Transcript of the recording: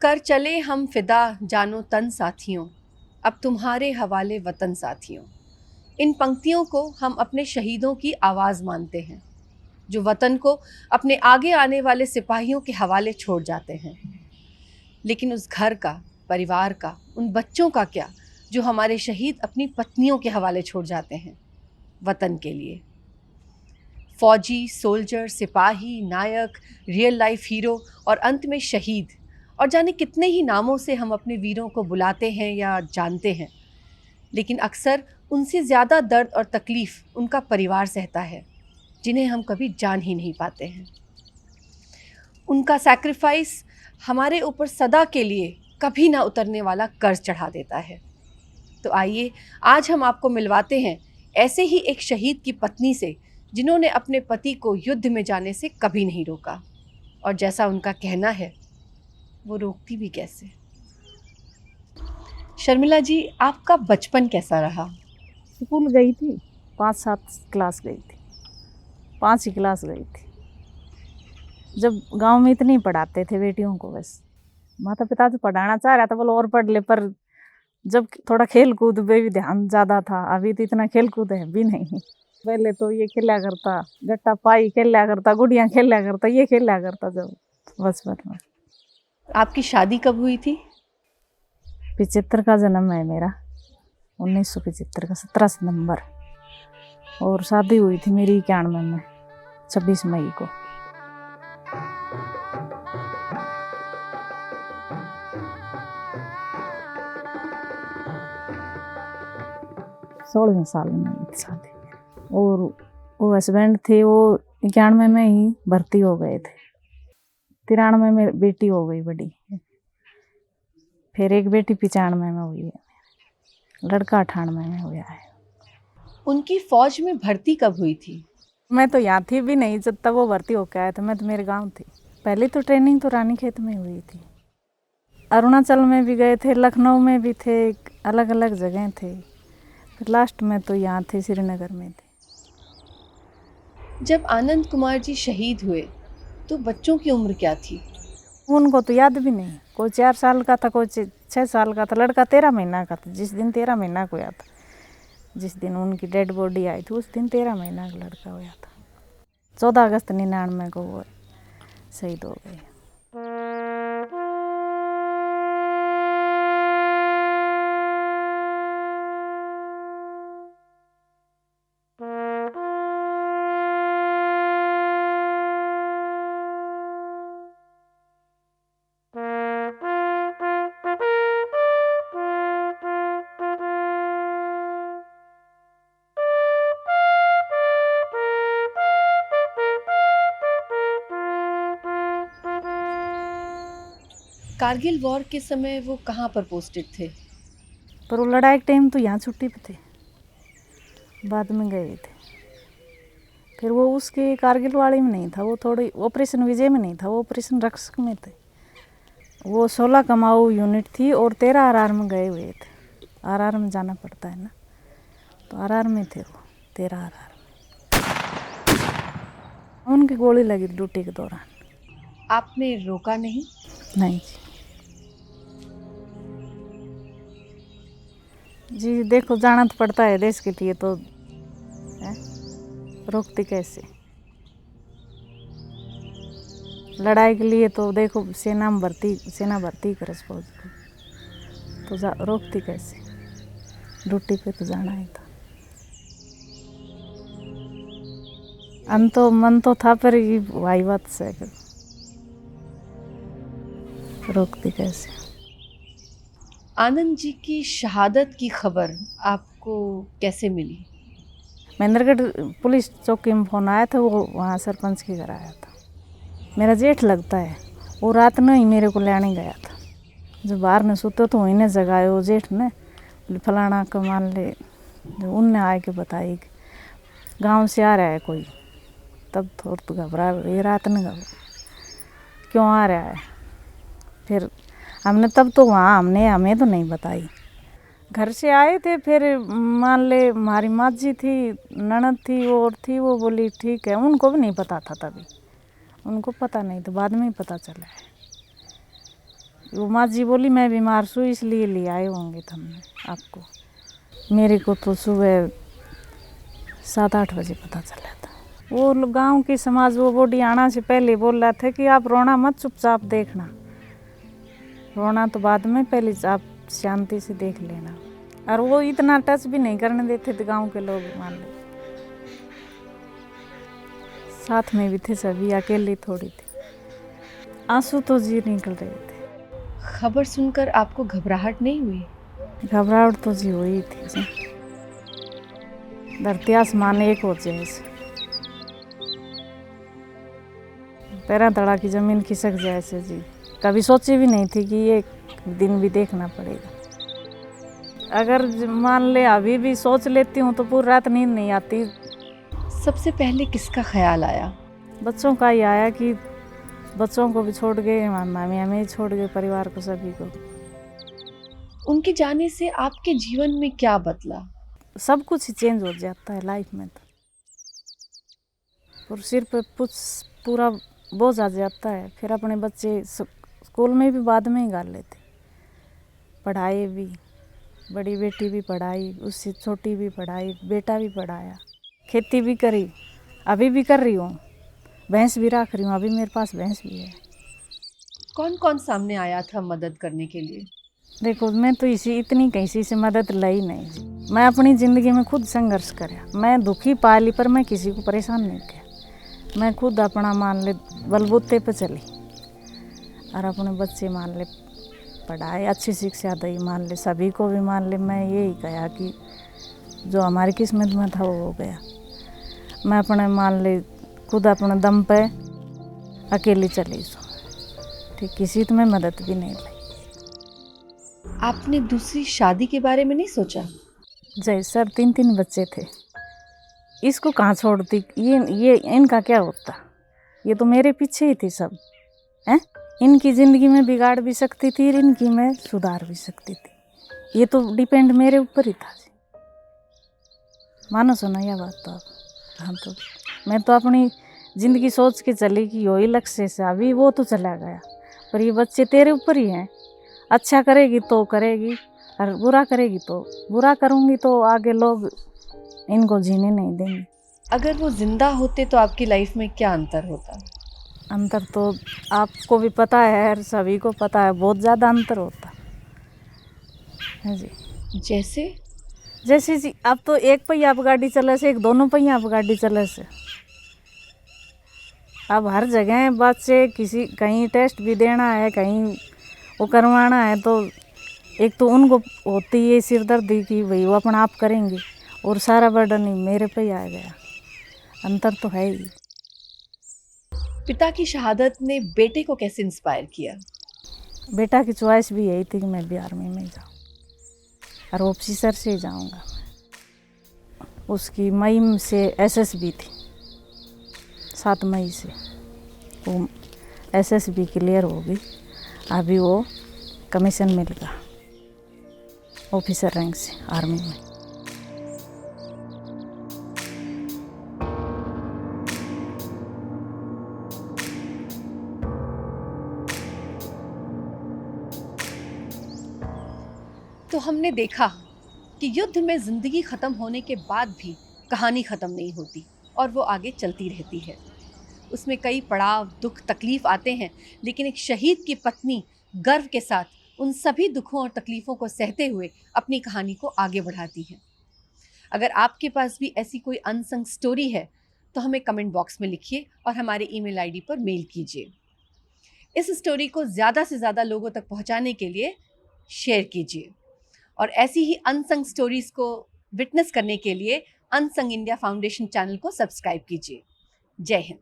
कर चले हम फिदा जानो तन साथियों, अब तुम्हारे हवाले वतन साथियों। इन पंक्तियों को हम अपने शहीदों की आवाज़ मानते हैं, जो वतन को अपने आगे आने वाले सिपाहियों के हवाले छोड़ जाते हैं। लेकिन उस घर का, परिवार का, उन बच्चों का क्या जो हमारे शहीद अपनी पत्नियों के हवाले छोड़ जाते हैं वतन के लिए। फौजी, सोल्जर, सिपाही, नायक, रियल लाइफ हीरो और अंत में शहीद, और जाने कितने ही नामों से हम अपने वीरों को बुलाते हैं या जानते हैं। लेकिन अक्सर उनसे ज़्यादा दर्द और तकलीफ़ उनका परिवार सहता है, जिन्हें हम कभी जान ही नहीं पाते हैं। उनका सैक्रिफाइस हमारे ऊपर सदा के लिए कभी ना उतरने वाला कर्ज चढ़ा देता है। तो आइए आज हम आपको मिलवाते हैं ऐसे ही एक शहीद की पत्नी से, जिन्होंने अपने पति को युद्ध में जाने से कभी नहीं रोका, और जैसा उनका कहना है वो रोकती भी कैसे। शर्मिला जी, आपका बचपन कैसा रहा? स्कूल गई थी, 5-7 क्लास गई थी, 5 ही क्लास गई थी। जब गांव में इतने ही पढ़ाते थे बेटियों को, बस माता पिता तो पढ़ाना चाह रहा था, बोलो और पढ़ ले, पर जब थोड़ा खेल कूद पे भी ध्यान ज़्यादा था। अभी तो इतना खेल कूद है भी नहीं। पहले तो ये खेला करता, गट्टा पाई खेला करता, गुड़ियाँ खेला करता, ये खेला करता जब बचपन में। आपकी शादी कब हुई थी? 75 का जन्म है मेरा, 1975 का 17 सितंबर, और शादी हुई थी मेरी 91 में 26 मई को। सोलहवें साल में हुई थी शादी, और वो हस्बैंड थे वो 91 में ही भर्ती हो गए थे। 93 में बेटी हो गई बड़ी, फिर एक बेटी 95 में हुई है, लड़का 98 में हुआ है। उनकी फौज में भर्ती कब हुई थी? मैं तो यहाँ थी भी नहीं जब तक वो भर्ती होकर आया था। मैं तो मेरे गांव थी। पहले तो ट्रेनिंग तो रानीखेत में हुई थी, अरुणाचल में भी गए थे, लखनऊ में भी थे, अलग अलग जगह थे। फिर लास्ट में तो यहाँ थे, श्रीनगर में थे। जब आनंद कुमार जी शहीद हुए तो बच्चों की उम्र क्या थी? उनको तो याद भी नहीं, कोई 4 साल का था, कोई 6 साल का था, लड़का 13 महीना का था। जिस दिन 13 महीना को हुआ था, जिस दिन उनकी डेड बॉडी आई थी, उस दिन 13 महीना का लड़का हुआ था। 14 अगस्त 99 को वो शहीद हो गए। कारगिल वॉर के समय वो कहाँ पर पोस्टेड थे? पर वो लड़ाई के टाइम तो यहाँ छुट्टी पे थे, बाद में गए थे। फिर वो उसके कारगिल वाले में नहीं था, वो थोड़ी ऑपरेशन विजय में नहीं था, वो ऑपरेशन रक्षक में थे। वो 16 कमाऊ यूनिट थी और 13 आरआर में गए हुए थे। आरआर में जाना पड़ता है ना, तो आरआर में थे वो, 13 आरआर में। उनकी गोली लगी ड्यूटी के दौरान। आपने रोका नहीं? नहीं जी, देखो जाना तो पड़ता है देश के लिए, तो है? रोकती कैसे? लड़ाई के लिए तो देखो सेना भर्ती कर फौज को, तो रोकती कैसे? ड्यूटी पे तो जाना ही था। मन तो था, पर ये वाई बात से रोकती कैसे? आनंद जी की शहादत की खबर आपको कैसे मिली? महेंद्रगढ़ पुलिस चौकी में फ़ोन आया था, वो वहाँ सरपंच के घर आया था। मेरा जेठ लगता है, वो रात में ही मेरे को लेने गया था। जब बाहर ने सोते तो वहीं ने जगाए वो जेठ ने, फलाना का मान ले। जो उनने आए के बताई कि गाँव से आ रहा है कोई, तब थोड़ा तो घबरा, ये रात ने क्यों आ रहा है। फिर हमने तब तो वहाँ हमें तो नहीं बताई। घर से आए थे, फिर मान ले हमारी माँ जी थी, ननद थी और थी, वो बोली ठीक है। उनको भी नहीं पता था तभी, उनको पता नहीं, तो बाद में ही पता चला है। वो माँ जी बोली मैं बीमार हूँ इसलिए ले आए होंगे तुमने आपको। मेरे को तो सुबह 7-8 बजे पता चला था। वो गांव की समाज वो बॉडी आना से पहले बोल रहा था कि आप रोना मत, चुपचाप देखना, रोना तो बाद में, पहले आप शांति से देख लेना। और वो इतना टच भी नहीं करने देते थे गांव के लोग, मान लो साथ में भी थे सभी, अकेली थोड़ी थी। आंसू तो जी निकल रहे थे। खबर सुनकर आपको घबराहट नहीं हुई? घबराहट तो जी हुई थी जी, धरती आसमान एक हो जैसे, पैरा तड़ा की जमीन खिसक जाए से जी। कभी सोची भी नहीं थी कि ये दिन भी देखना पड़ेगा। अगर मान ले अभी भी सोच लेती हूँ तो पूरी रात नींद नहीं आती। सबसे पहले किसका ख्याल आया? बच्चों का ही आया कि बच्चों को भी छोड़ गए, मामी हमें ही छोड़ गए, परिवार को सभी को। उनके जाने से आपके जीवन में क्या बदला? सब कुछ ही चेंज हो जाता है लाइफ में, तो सिर पे पूरा बोझ आ जाता है। फिर अपने बच्चे स्कूल में भी बाद में ही डाल लेते, पढ़ाई भी, बड़ी बेटी भी पढ़ाई, उससे छोटी भी पढ़ाई, बेटा भी पढ़ाया, खेती भी करी, अभी भी कर रही हूँ, भैंस भी रख रही हूँ, अभी मेरे पास भैंस भी है। कौन कौन सामने आया था मदद करने के लिए? देखो मैं तो इतनी किसी से मदद लाई नहीं। मैं अपनी ज़िंदगी में खुद संघर्ष कराया। मैं दुखी पाली पर मैं किसी को परेशान नहीं किया। मैं खुद अपना मान ले बलबूते पे चली और अपने बच्चे मान ले पढ़ाए, अच्छी शिक्षा दी, मान ले सभी को भी, मान ले मैं यही कहा कि जो हमारी किस्मत में था वो हो गया। मैं अपने मान ले खुद अपने दम पे अकेली चली सो, ठीक, किसी तो मैं मदद भी नहीं ली। आपने दूसरी शादी के बारे में नहीं सोचा? जय सर 3 बच्चे थे, इसको कहाँ छोड़ती, ये इनका क्या होता, ये तो मेरे पीछे ही थी सब हैं। इनकी ज़िंदगी में बिगाड़ भी सकती थी, इनकी मैं सुधार भी सकती थी। ये तो डिपेंड मेरे ऊपर ही था जी। मानो सुना यह बात तो आप। हाँ, तो मैं तो अपनी ज़िंदगी सोच के चली कि यही लक्ष्य से, अभी वो तो चला गया, पर ये बच्चे तेरे ऊपर ही हैं। अच्छा करेगी तो करेगी और बुरा करेगी तो बुरा करूँगी, तो आगे लोग इनको जीने नहीं देंगे। अगर वो जिंदा होते तो आपकी लाइफ में क्या अंतर होता? अंतर तो आपको भी पता है और सभी को पता है, बहुत ज़्यादा अंतर होता है जी। जैसे जी अब तो एक पहिया आप गाड़ी चले से, एक दोनों पहिया आप गाड़ी चले से। अब हर जगह बच्चे किसी कहीं टेस्ट भी देना है, कहीं वो करवाना है, तो एक तो उनको होती है सिरदर्दी कि भाई वो अपना आप करेंगे, और सारा बर्डन ही मेरे पे ही आ गया। अंतर तो है ही। पिता की शहादत ने बेटे को कैसे इंस्पायर किया? बेटा की चॉइस भी यही थी कि मैं भी आर्मी में जाऊँ और ऑफिसर से जाऊँगा। उसकी मई से एसएसबी थी, 7 मई से वो एसएसबी क्लियर हो गई। अभी वो कमीशन मिल गया ऑफिसर रैंक से आर्मी में। तो हमने देखा कि युद्ध में जिंदगी खत्म होने के बाद भी कहानी खत्म नहीं होती और वो आगे चलती रहती है। उसमें कई पड़ाव, दुख, तकलीफ आते हैं, लेकिन एक शहीद की पत्नी गर्व के साथ उन सभी दुखों और तकलीफ़ों को सहते हुए अपनी कहानी को आगे बढ़ाती है। अगर आपके पास भी ऐसी कोई अनसंग स्टोरी है तो हमें कमेंट बॉक्स में लिखिए और हमारे ईमेल आईडी पर मेल कीजिए। इस स्टोरी को ज़्यादा से ज़्यादा लोगों तक पहुंचाने के लिए शेयर कीजिए और ऐसी ही अनसंग स्टोरीज़ को विटनेस करने के लिए अनसंग इंडिया फाउंडेशन चैनल को सब्सक्राइब कीजिए। जय हिंद।